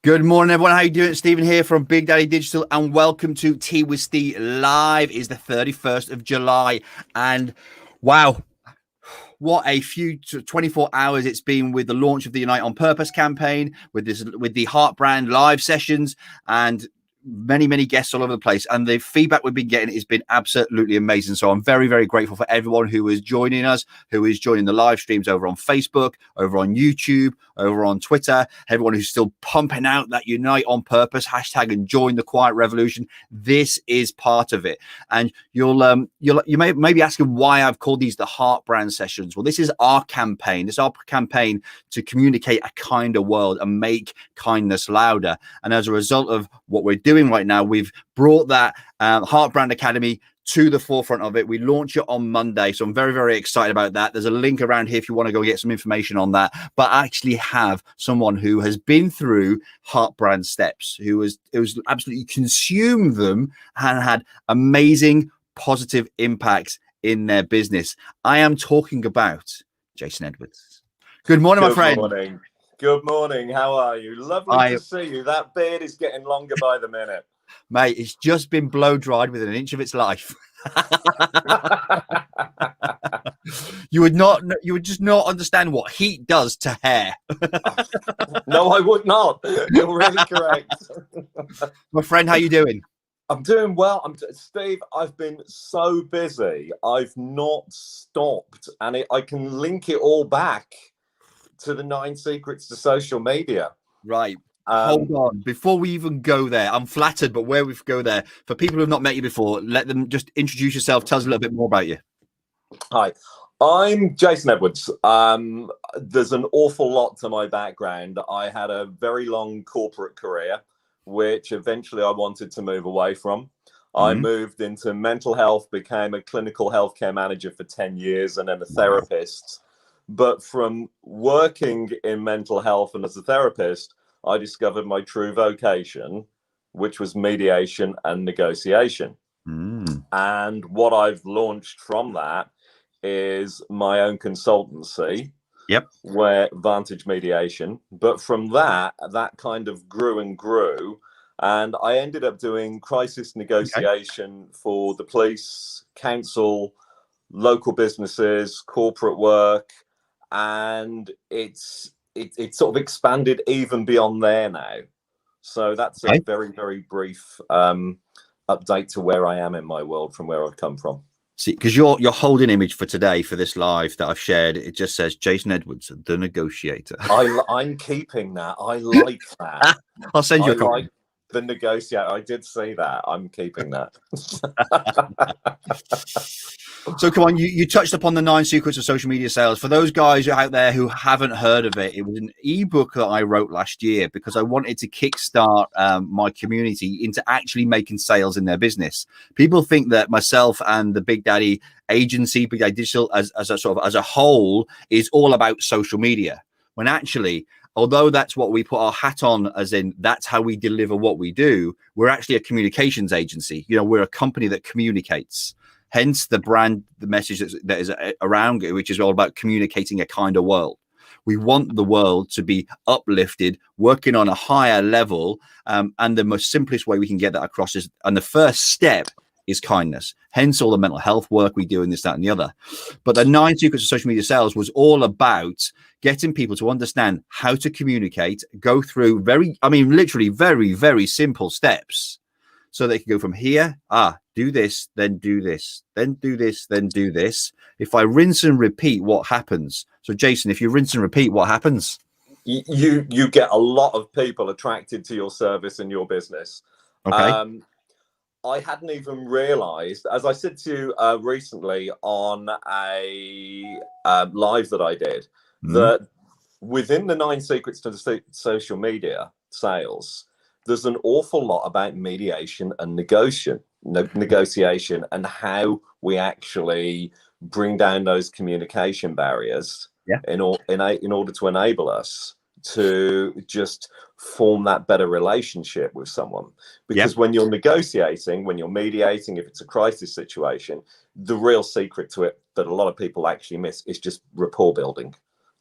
Good morning, everyone. How you doing? Stephen here from Big Daddy Digital, and welcome to Tea with Steve Live. It's the 31st of July, and wow, what a few 24 hours it's been with the launch of the Unite on Purpose campaign, with the Heart Brand live sessions, and many guests all over the place, and the feedback we've been getting has been absolutely amazing. So I'm very grateful for everyone who is joining us, who is joining the live streams over on Facebook, over on YouTube, over on Twitter, everyone who's still pumping out that Unite on Purpose hashtag and join the quiet revolution. This is part of it. And you may be asking why I've called these the Heart Brand sessions. Well, this is our campaign. This is our campaign to communicate a kinder world and make kindness louder. And as a result of what we're doing right now, we've brought that Heart Brand Academy to the forefront of it. We launch it on Monday, so I'm very excited about that. There's a link around here if you want to go get some information on that. But I actually have someone who has been through Heart Brand steps, who was absolutely consumed them and had amazing positive impacts in their business. I am talking about Jason Edwards. Good morning, my friend. Good morning. How are you? Lovely to see you. That beard is getting longer by the minute. Mate, it's just been blow dried within an inch of its life. You would just not understand what heat does to hair. No, I would not. You're really correct. My friend, how you doing? I'm doing well. Steve, I've been so busy. I've not stopped. And I can link it all back to the 9 secrets to social media. Right. Hold on. Before we even go there, I'm flattered, but where we go there, for people who have not met you before, let them just introduce yourself. Tell us a little bit more about you. Hi, I'm Jason Edwards. There's an awful lot to my background. I had a very long corporate career, which eventually I wanted to move away from. I moved into mental health, became a clinical healthcare manager for 10 years and then a therapist. But from working in mental health and as a therapist, I discovered my true vocation, which was mediation and negotiation. And what I've launched from that is my own consultancy, where Vantage Mediation. But from that kind of grew and grew. And I ended up doing crisis negotiation for the police, council, local businesses, corporate work. And it's sort of expanded even beyond there now. So that's a very brief update to where I am in my world from where I've come from. See, because your holding image for today for this live that I've shared, it just says Jason Edwards, the Negotiator. I'm keeping that. I like that. I'll send you a copy. Like the Negotiator. I did see that. I'm keeping that. So come on, you touched upon the 9 secrets of social media sales. For those guys out there who haven't heard of it, it was an ebook that I wrote last year because I wanted to kickstart my community into actually making sales in their business. People think that myself and the Big Daddy agency, Big Daddy Digital, as a whole, is all about social media. When actually, although that's what we put our hat on, as in that's how we deliver what we do, we're actually a communications agency. You know, we're a company that communicates. Hence the brand, the message that is around it, which is all about communicating a kinder world. We want the world to be uplifted, working on a higher level. And the most simplest way we can get that across is, and the first step is kindness. Hence all the mental health work we do in this, that, and the other. But the 9 secrets of social media sales was all about getting people to understand how to communicate, go through literally very simple steps. So they can go from here, do this, then do this, then do this, then do this. If I rinse and repeat, what happens? So, Jason, if you rinse and repeat, what happens? You get a lot of people attracted to your service and your business. Okay. I hadn't even realized, as I said to you recently on a live that I did, that within the 9 secrets to social media sales, there's an awful lot about mediation and negotiation and how we actually bring down those communication barriers in order to enable us to just form that better relationship with someone. Because when you're negotiating, when you're mediating, if it's a crisis situation, the real secret to it that a lot of people actually miss is just rapport building.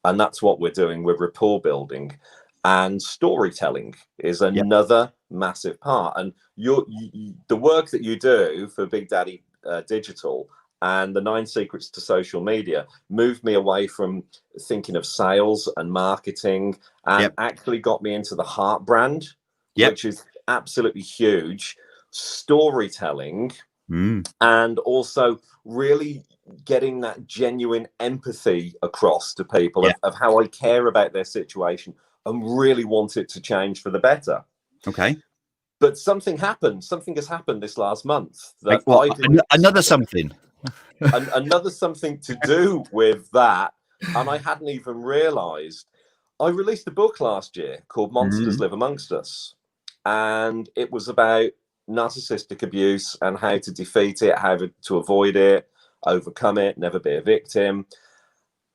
And that's what we're doing. We're rapport building. and storytelling is another massive part. And the work that you do for Big Daddy Digital and the 9 Secrets to Social Media moved me away from thinking of sales and marketing, and actually got me into the heart brand, which is absolutely huge. Storytelling, and also really getting that genuine empathy across to people of how I care about their situation and really want it to change for the better. Okay. But something happened. Something has happened this last month. That another something. Another something to do with that. And I hadn't even realized. I released a book last year called Monsters Live Amongst Us. And it was about narcissistic abuse and how to defeat it, how to avoid it, overcome it, never be a victim.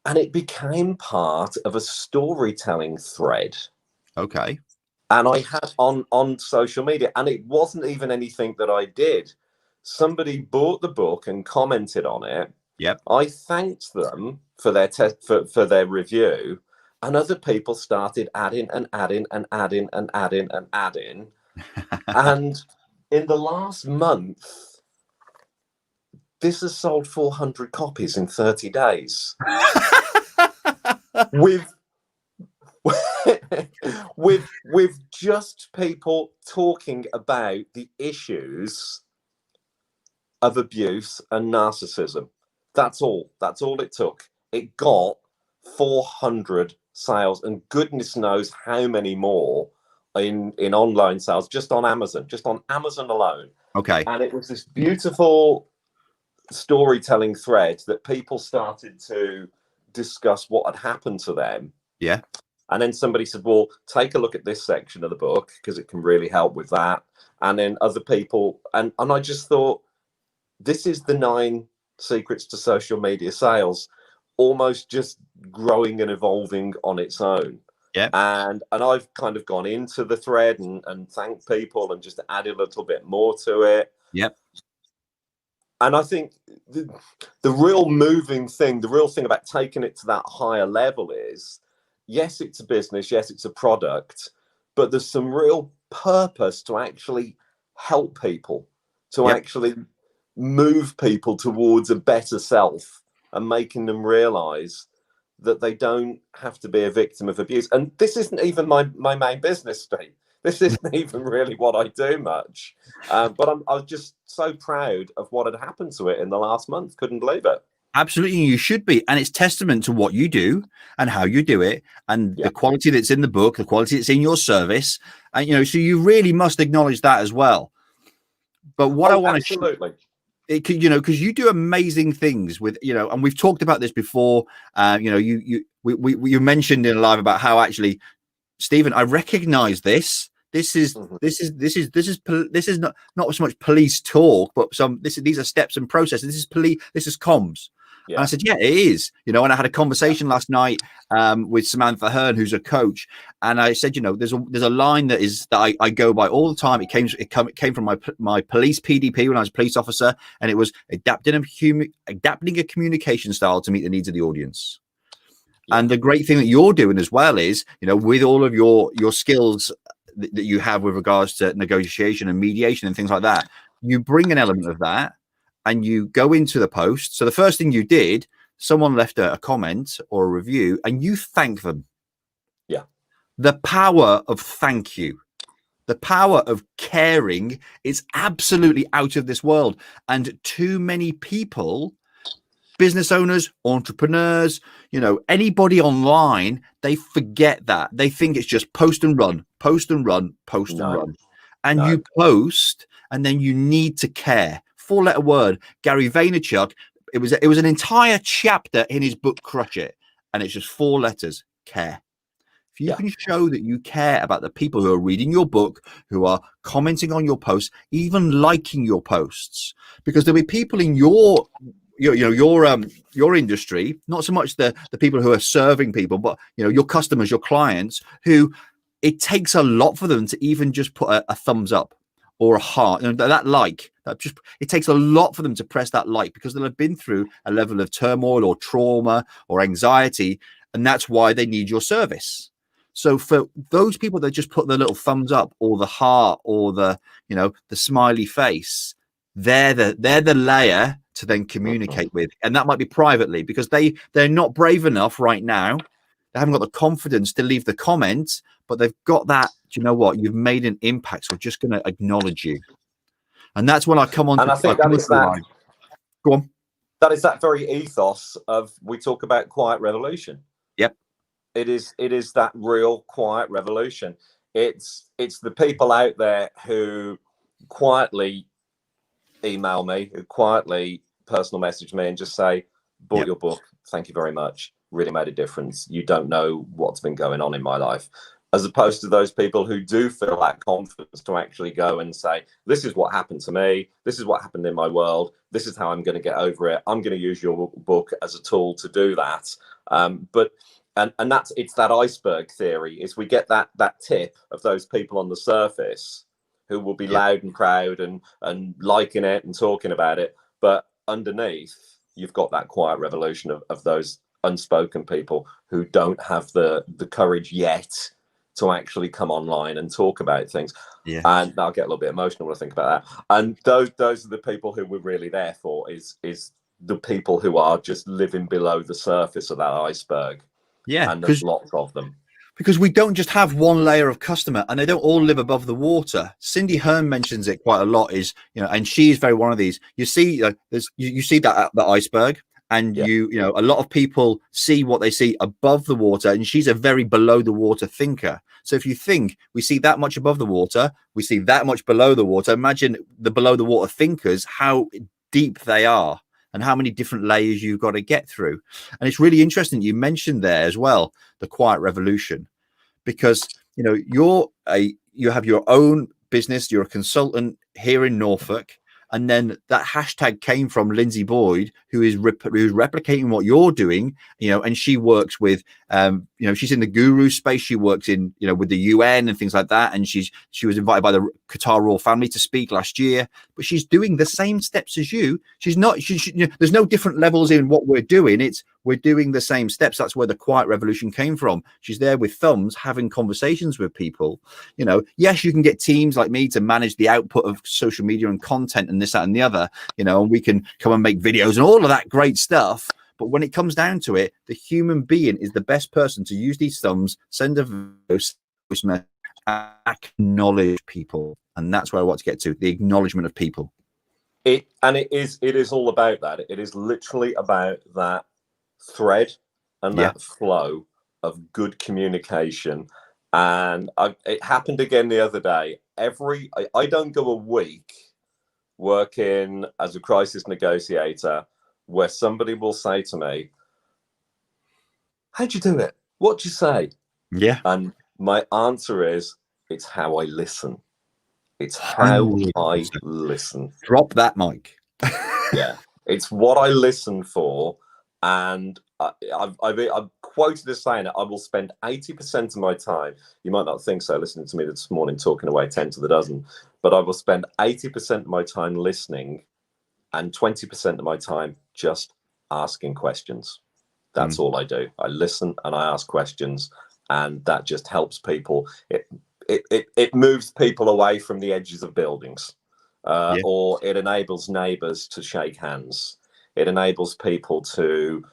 And it became part of a storytelling thread. Okay. And I had on social media, and it wasn't even anything that I did. Somebody bought the book and commented on it. Yep. I thanked them for their for their review, and other people started adding and adding and adding and adding and adding. And in the last month, this has sold 400 copies in 30 days. with just people talking about the issues of abuse and narcissism. That's all it took. It got 400 sales, and goodness knows how many more in online sales just on Amazon alone. Okay. And it was this beautiful storytelling thread that people started to discuss what had happened to them. Yeah. And then somebody said, well, take a look at this section of the book because it can really help with that. And then other people, and I just thought, this is the 9 Secrets to Social Media Sales, almost just growing and evolving on its own. Yeah. And I've kind of gone into the thread and thanked people and just added a little bit more to it. Yep. And I think the real moving thing, the real thing about taking it to that higher level is, yes, it's a business, yes, it's a product, but there's some real purpose to actually help people, to actually move people towards a better self and making them realize that they don't have to be a victim of abuse. And this isn't even my main business, Steve. This isn't even really what I do much. But I was just so proud of what had happened to it in the last month. Couldn't believe it. Absolutely, you should be. And it's testament to what you do and how you do it, and the quality that's in the book, the quality that's in your service. And, so you really must acknowledge that as well. But what I want to because you do amazing things with, and we've talked about this before. You mentioned in live about how actually, Stephen, I recognize this. This is not so much police talk, but these are steps and processes. This is comms. Yeah. And I said, yeah, it is, and I had a conversation last night with Samantha Hearn, who's a coach. And I said, there's a line that I go by all the time. It came from my police PDP when I was a police officer, and it was adapting a communication style to meet the needs of the audience. Yeah. And the great thing that you're doing as well is, with all of your skills that you have with regards to negotiation and mediation and things like that, you bring an element of that and you go into the post. So the first thing you did, someone left a comment or a review and you thank them. Yeah. The power of thank you, the power of caring is absolutely out of this world. And too many people, business owners, entrepreneurs, anybody online, they forget that. They think it's just post and run, post and run, post and run. And you post, and then you need to care. 4-letter word. Gary Vaynerchuk, it was an entire chapter in his book, Crush It. And it's just 4 letters, care. If you can show that you care about the people who are reading your book, who are commenting on your posts, even liking your posts, because there'll be people in your industry, not so much the people who are serving people, but your customers, your clients, who it takes a lot for them to even just put a thumbs up or a heart, it takes a lot for them to press that like, because they'll have been through a level of turmoil or trauma or anxiety, and that's why they need your service. So for those people that just put the little thumbs up or the heart or the, the smiley face, they're the layer to then communicate with. And that might be privately, because they're not brave enough right now. They haven't got the confidence to leave the comment, but they've got that, do you know what? You've made an impact. So we're just going to acknowledge you. And that's when I come on. And I think that is that. Go on. That is that very ethos of, we talk about quiet revolution. Yep. It is that real quiet revolution. It's the people out there who quietly email me, who quietly personal message me and just say, bought your book. Thank you very much. Really made a difference. You don't know what's been going on in my life. As opposed to those people who do feel that confidence to actually go and say, this is what happened to me. This is what happened in my world. This is how I'm going to get over it. I'm going to use your book as a tool to do that. But it's that iceberg theory, is we get that tip of those people on the surface who will be loud and proud and liking it and talking about it. But underneath, you've got that quiet revolution of those unspoken people who don't have the courage yet to actually come online and talk about things. Yeah. And I'll get a little bit emotional when I think about that. And those are the people who we're really there for, is the people who are just living below the surface of that iceberg. Yeah. And there's lots of them. Because we don't just have one layer of customer, and they don't all live above the water. Cindy Hearn mentions it quite a lot, and she's very one of these. You see, you see that iceberg, and a lot of people see what they see above the water, and she's a very below the water thinker. So if you think we see that much above the water, we see that much below the water, imagine the below the water thinkers, how deep they are and how many different layers you've got to get through. And it's really interesting you mentioned there as well, the quiet revolution, because you have your own business, you're a consultant here in Norfolk. And then that hashtag came from Lindsey Boyd, who's replicating what you're doing, and she works with, she's in the guru space. She works in, with the UN and things like that. And she was invited by the Qatar royal family to speak last year, but she's doing the same steps as you. She's not, there's no different levels in what we're doing. We're doing the same steps. That's where the quiet revolution came from. She's there with thumbs, having conversations with people. Yes, you can get teams like me to manage the output of social media and content and this, that, and the other, and we can come and make videos and all of that great stuff. But when it comes down to it, the human being is the best person to use these thumbs, send a voice message, and acknowledge people. And that's where I want to get to, the acknowledgement of people. It is all about that. It is literally about that thread and that flow of good communication. And it happened again the other day. I don't go a week working as a crisis negotiator where somebody will say to me, how'd you do it? What'd you say? Yeah. And my answer is, it's how I listen. It's how I listen. Drop that mic. Yeah. It's what I listen for. And I've quoted as saying, I will spend 80% of my time, you might not think so listening to me this morning talking away 10 to the dozen, but I will spend 80% of my time listening and 20% of my time just asking questions. That's all I do. I listen and I ask questions, and that just helps people. It moves people away from the edges of buildings, or it enables neighbors to shake hands. It enables people to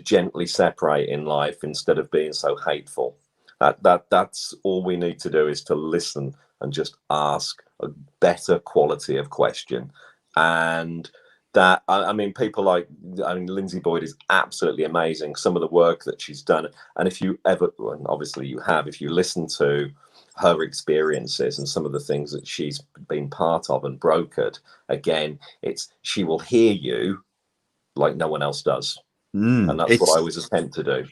gently separate in life instead of being so hateful. That's all we need to do, is to listen and just ask a better quality of question. And that, people like, Lindsey Boyd is absolutely amazing. Some of the work that she's done. And if you ever, and obviously you have, if you listen to her experiences and some of the things that she's been part of and brokered, again, she will hear you like no one else does. And that's what I always attempt to do.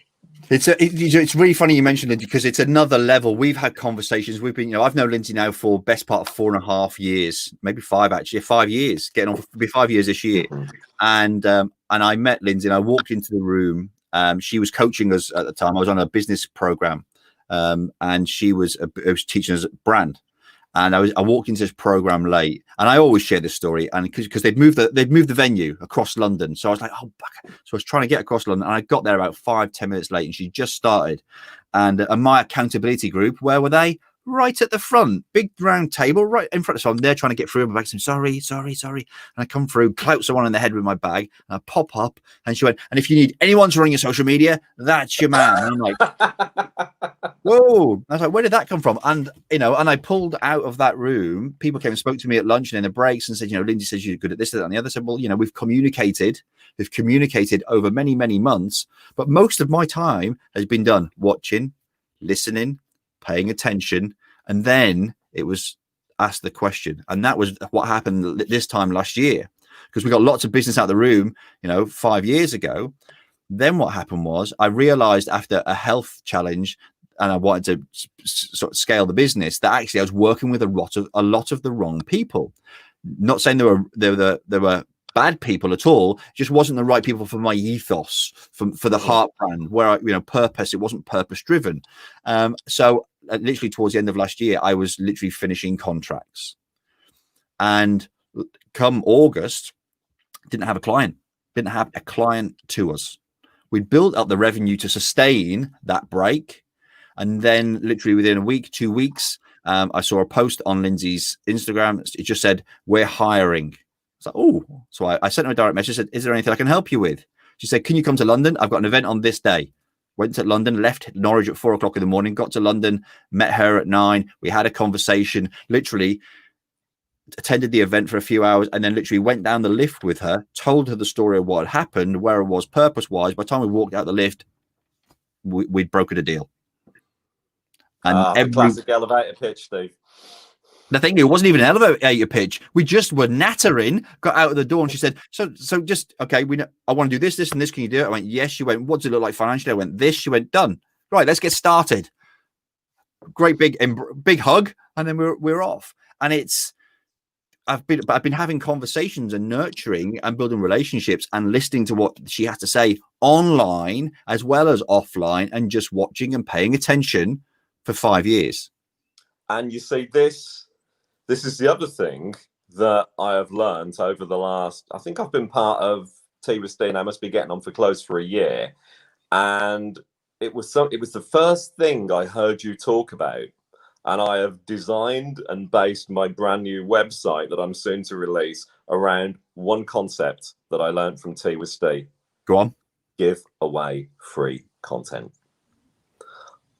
It's really funny you mentioned it, because it's another level. We've had conversations. We've been, I've known Lindsey now for best part of 4.5 years, maybe 5 actually, 5 years, getting on, be 5 years this year. And I met Lindsey and I walked into the room. She was coaching us at the time. I was on a business program, and she was teaching us brand. And I walked into this program late, and I always share this story, and because they'd moved the venue across London, so I was like, oh, so I was trying to get across London, and I got there about 5-10 minutes late, and she just started, and my accountability group, where were they? Right at the front, big round table right in front. So I'm there trying to get through. I'm back saying, sorry. And I come through, clout someone in the head with my bag, and I pop up, and she went, and if you need anyone to run your social media, that's your man. And I'm like, whoa. I was like, where did that come from? And, and I pulled out of that room. People came and spoke to me at lunch and in the breaks and said, Lindsey says you're good at this, that, and the other. I said, well, we've communicated over many, many months, but most of my time has been done watching, listening, paying attention, and then it was asked the question. And that was what happened this time last year, because we got lots of business out of the room 5 years ago. Then what happened was I realized after a health challenge, and I wanted to sort of scale the business, that actually I was working with a lot of the wrong people. Not saying there were bad people at all, just wasn't the right people for my ethos, for the heart brand, where purpose, it wasn't purpose driven. So literally towards the end of last year, I was literally finishing contracts, and come August, didn't have a client to us. We'd built up the revenue to sustain that break, and then literally within a week, 2 weeks, I saw a post on Lindsey's Instagram. It just said, we're hiring. Like, oh, so I sent her a direct message, said, is there anything I can help you with? She said, can you come to London? I've got an event on this day. Went to London, left Norwich at 4 o'clock in the morning, got to London, met her at 9. We had a conversation, literally attended the event for a few hours, and then literally went down the lift with her, told her the story of what had happened, where it was purpose-wise. By the time we walked out the lift, we'd brokered a deal. And the classic elevator pitch, Steve. The thing, it wasn't even an elevator pitch. We just were nattering, got out of the door, and she said, so just, okay, I want to do this, and this. Can you do it? I went, yes. She went, what does it look like financially? I went, this. She went, done. Right, let's get started. Great big hug, and then we're off. And I've been having conversations and nurturing and building relationships and listening to what she has to say online as well as offline, and just watching and paying attention for 5 years. And you see, this is the other thing that I have learned over the last, I think I've been part of Tea with Steve. I must be getting on for close for a year. And it was the first thing I heard you talk about. And I have designed and based my brand new website that I'm soon to release around one concept that I learned from Tea with Steve. Go on. Give away free content.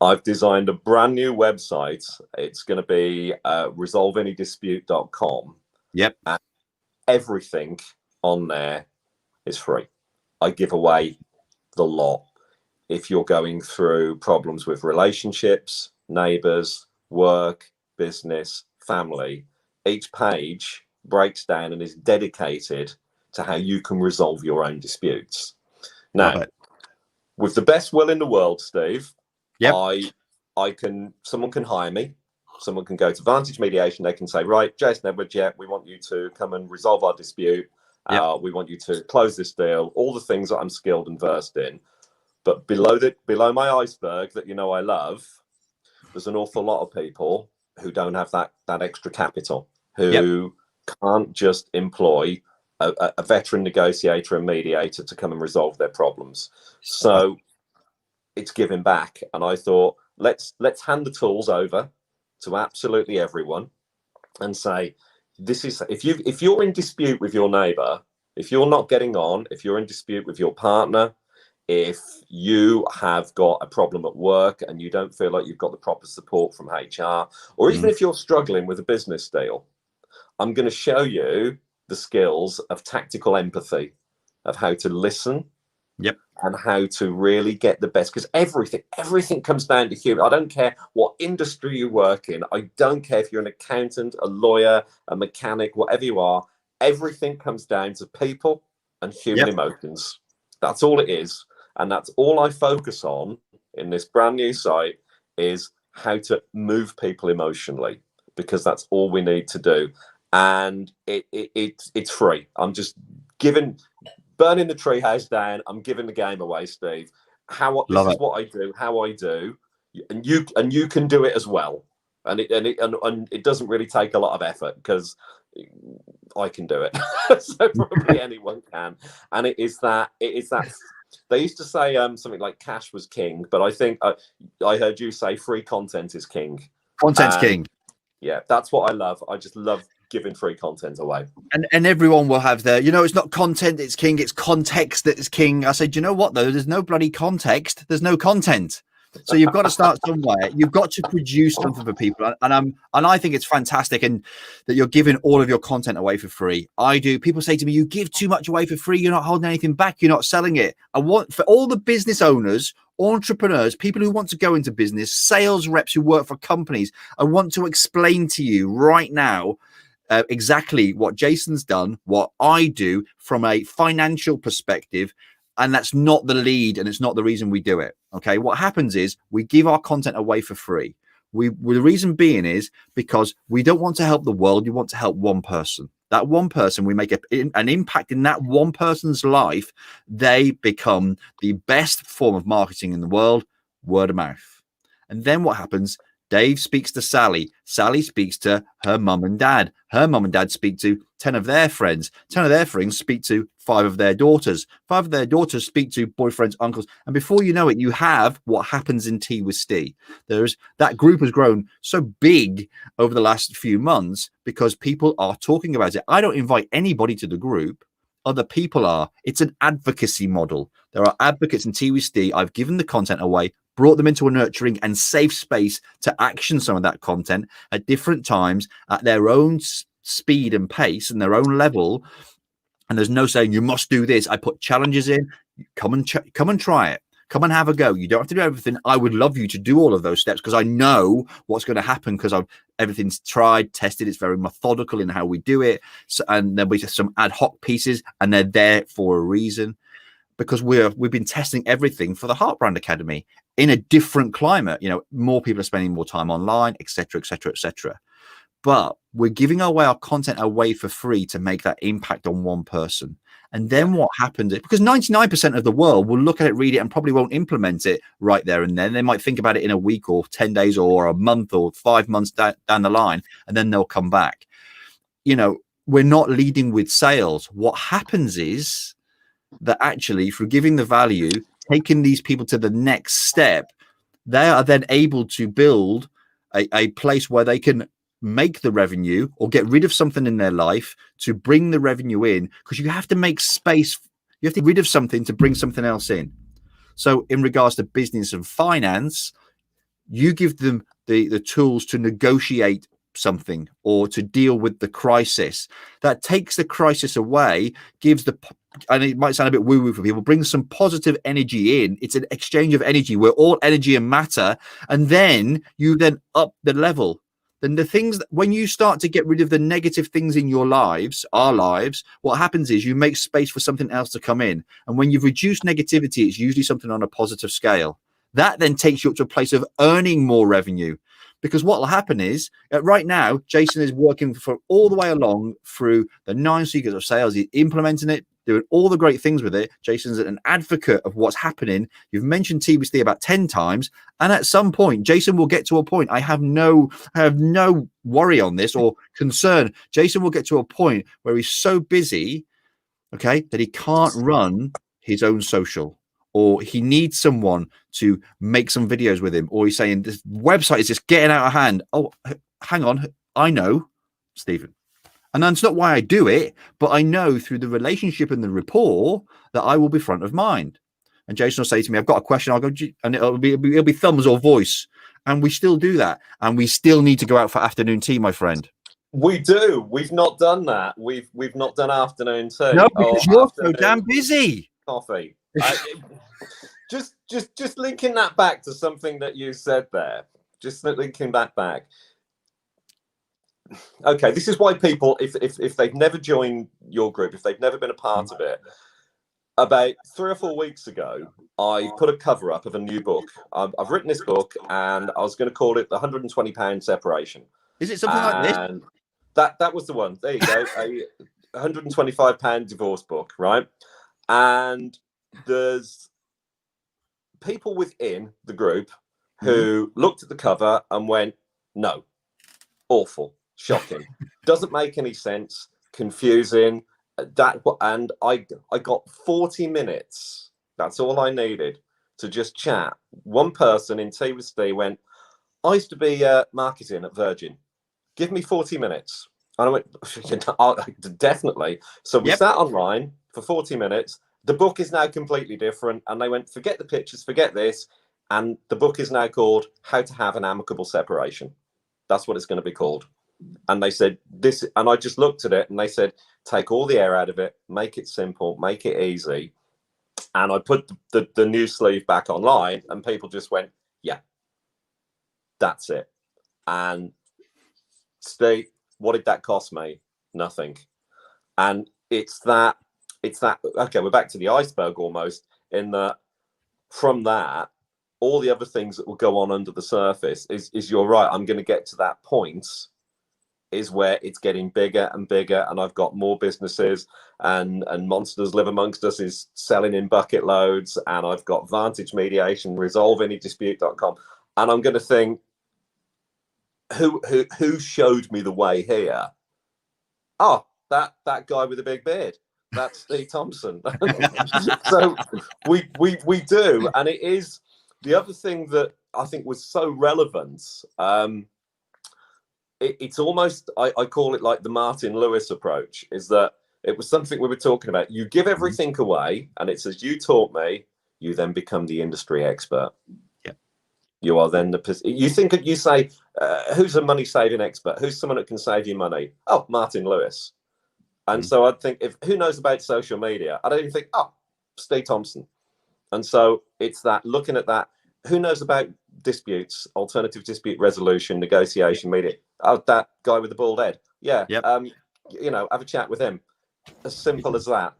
I've designed a brand new website. It's going to be resolveanydispute.com. Yep. And everything on there is free. I give away the lot. If you're going through problems with relationships, neighbors, work, business, family, each page breaks down and is dedicated to how you can resolve your own disputes. Now, with the best will in the world, Steve, yep. Someone can hire me. Someone can go to Vantage Mediation. They can say, right, Jason Edwards, we want you to come and resolve our dispute. Yep. We want you to close this deal, all the things that I'm skilled and versed in. But below my iceberg that I love, there's an awful lot of people who don't have that extra capital, who can't just employ a veteran negotiator and mediator to come and resolve their problems. So it's giving back. And I thought, let's hand the tools over to absolutely everyone and say, this is, if you're in dispute with your neighbor, if you're not getting on, if you're in dispute with your partner, if you have got a problem at work and you don't feel like you've got the proper support from HR, or even if you're struggling with a business deal, I'm going to show you the skills of tactical empathy, of how to listen, and how to really get the best. Because everything comes down to human. I don't care what industry you work in. I don't care if you're an accountant, a lawyer, a mechanic, whatever you are. Everything comes down to people and human emotions. That's all it is. And that's all I focus on in this brand new site, is how to move people emotionally, because that's all we need to do. And it's free. I'm just burning the treehouse down. I'm giving the game away, Steve. This is what I do, how I do, and you can do it as well. and it doesn't really take a lot of effort because I can do it. So probably anyone can. And it is that they used to say something like cash was king, but I think I heard you say free content is king. Content's king. Yeah, that's what I love. I just love giving free content away. And everyone will have their, it's not content that's king, it's context that is king. I said, you know what though? There's no bloody context, there's no content. So you've got to start somewhere. You've got to produce something for people, and I think it's fantastic, and that you're giving all of your content away for free. I do. People say to me, "You give too much away for free. You're not holding anything back. You're not selling it." I want for all the business owners, entrepreneurs, people who want to go into business, sales reps who work for companies. I want to explain to you right now exactly what Jason's done, what I do from a financial perspective. And that's not the lead, and it's not the reason we do it. Okay, what happens is we give our content away for free. The reason being is because we don't want to help the world. You want to help one person. That one person, we make an impact in that one person's life. They become the best form of marketing in the world, word of mouth. And then what happens? Dave speaks to Sally. Sally speaks to her mum and dad. Her mum and dad speak to 10 of their friends. 10 of their friends speak to 5 of their daughters. 5 of their daughters speak to boyfriends, uncles. And before you know it, you have what happens in Tea with Steve. That group has grown so big over the last few months because people are talking about it. I don't invite anybody to the group. Other people are. It's an advocacy model. There are advocates in Tea with Steve. I've given the content away, brought them into a nurturing and safe space to action some of that content at different times at their own speed and pace and their own level. And there's no saying you must do this. I put challenges in. Come and try it. Come and have a go. You don't have to do everything. I would love you to do all of those steps because I know what's going to happen because everything's tried, tested. It's very methodical in how we do it. So, and there'll be some ad hoc pieces, and they're there for a reason. Because we've been testing everything for the Heartbrand Academy in a different climate. More people are spending more time online, etc., etc., etc. But we're giving away our content away for free to make that impact on one person. And then what happens is, because 99% of the world will look at it, read it, and probably won't implement it right there and then. They might think about it in a week or 10 days or a month or 5 months down the line, and then they'll come back. We're not leading with sales. What happens is that actually through giving the value, taking these people to the next step, they are then able to build a place where they can make the revenue or get rid of something in their life to bring the revenue in, because you have to make space. You have to get rid of something to bring something else in. So in regards to business and finance, you give them the tools to negotiate something or to deal with the crisis. That takes the crisis away, and it might sound a bit woo-woo for people, brings some positive energy in. It's an exchange of energy. We're all energy and matter. And then you then up the level. Then the things that, when you start to get rid of the negative things in your lives, our lives, what happens is you make space for something else to come in. And when you've reduced negativity, it's usually something on a positive scale. That then takes you up to a place of earning more revenue. Because what will happen is right now, Jason is working for all the way along through the 9 secrets of sales. He's implementing it, doing all the great things with it. Jason's an advocate of what's happening. You've mentioned TBC about 10 times. And at some point, Jason will get to a point. I have no worry on this or concern. Jason will get to a point where he's so busy, okay, that he can't run his own social. Or he needs someone to make some videos with him, or he's saying this website is just getting out of hand. Oh, hang on. I know, Stephen. And that's not why I do it, but I know through the relationship and the rapport that I will be front of mind. And Jason will say to me, I've got a question. I'll go, and it'll be thumbs or voice. And we still do that. And we still need to go out for afternoon tea, my friend. We do. We've not done that. We've not done afternoon tea. No, because you're so damn busy. Coffee. Just linking that back to something that you said there. Just linking that back. Okay, this is why people, if they've never joined your group, if they've never been a part of it, about 3 or 4 weeks ago, I put a cover up of a new book. I've written this book, and I was going to call it the £120 Separation. Is it something like this? And that was the one. There you go. A £125 divorce book, right? And there's people within the group who looked at the cover and went, no, awful, shocking, doesn't make any sense, confusing. And I got 40 minutes. That's all I needed to just chat. One person in Tea with Steve went, I used to be marketing at Virgin. Give me 40 minutes. And I went, definitely. So we sat online for 40 minutes. The book is now completely different. And they went, forget the pictures, forget this. And the book is now called How to Have an Amicable Separation. That's what it's going to be called. And they said this, and I just looked at it and they said, take all the air out of it, make it simple, make it easy. And I put the new sleeve back online and people just went, yeah, that's it. And Steve, what did that cost me? Nothing. And it's that, okay, we're back to the iceberg almost, in that from that, all the other things that will go on under the surface is you're right. I'm going to get to that point is where it's getting bigger and bigger. And I've got more businesses and Monsters Live Amongst Us is selling in bucket loads. And I've got Vantage Mediation, resolveanydispute.com. And I'm going to think, who showed me the way here? Oh, that guy with the big beard. That's Steve Thompson. So we do. And it is the other thing that I think was so relevant. It's almost, I call it like the Martin Lewis approach, is that it was something we were talking about. You give everything away and it says, you taught me, you then become the industry expert. Yeah. You are then you say, who's a money saving expert? Who's someone that can save you money? Oh, Martin Lewis. And so I'd think, who knows about social media? I don't even think, oh, Steve Thompson. And so it's that, looking at that, who knows about disputes, alternative dispute resolution, negotiation, media? Oh, that guy with the bald head. Yeah. Yep. Have a chat with him. As simple as that.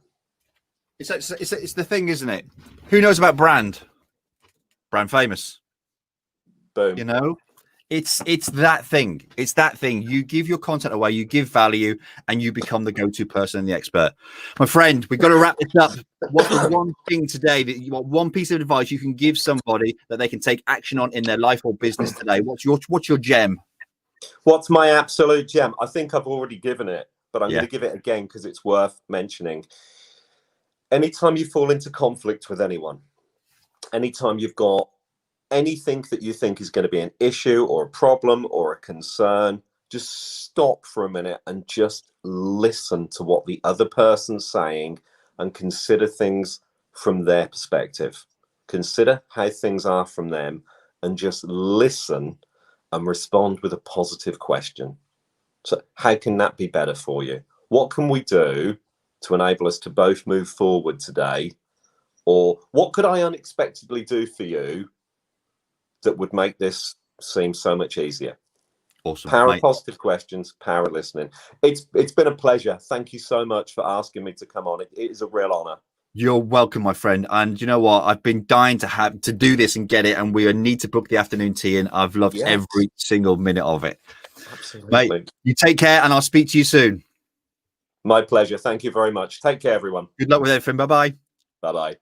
It's the thing, isn't it? Who knows about brand famous? Boom. You know, it's that thing. It's that thing. You give your content away, you give value, and you become the go-to person and the expert. My friend, we've got to wrap this up. What's the one thing today that you want, one piece of advice you can give somebody that they can take action on in their life or business today? What's your gem? What's my absolute gem? I think I've already given it, but I'm going to give it again because it's worth mentioning. Anytime you fall into conflict with anyone, anytime you've got anything that you think is going to be an issue or a problem or a concern, just stop for a minute and just listen to what the other person's saying and consider things from their perspective. Consider how things are from them and just listen and respond with a positive question. So how can that be better for you? What can we do to enable us to both move forward today? Or what could I unexpectedly do for you that would make this seem so much easier? Awesome. Power of positive questions, power of listening. It's been a pleasure. Thank you so much for asking me to come on. It is a real honor. You're welcome, my friend. And you know what? I've been dying to do this and get it. And we need to book the afternoon tea. And I've loved every single minute of it. Absolutely. Mate, you take care and I'll speak to you soon. My pleasure. Thank you very much. Take care, everyone. Good luck with everything. Bye-bye. Bye-bye.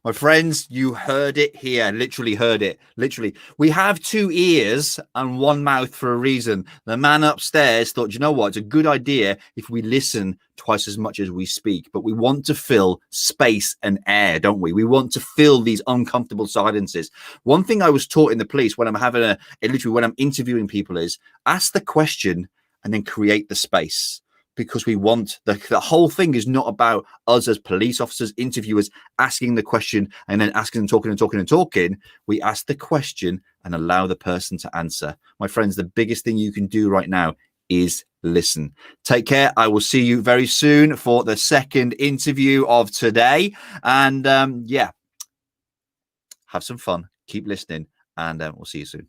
My friends, you heard it here. Literally heard it. Literally. We have two ears and one mouth for a reason. The man upstairs thought, you know what? It's a good idea if we listen twice as much as we speak. But we want to fill space and air, don't we? We want to fill these uncomfortable silences. One thing I was taught in the police when I'm having literally when I'm interviewing people is ask the question and then create the space. Because we want the whole thing is not about us as police officers, interviewers asking the question and then asking and talking and talking and talking. We ask the question and allow the person to answer. My friends, the biggest thing you can do right now is listen. Take care. I will see you very soon for the second interview of today. And have some fun. Keep listening and we'll see you soon.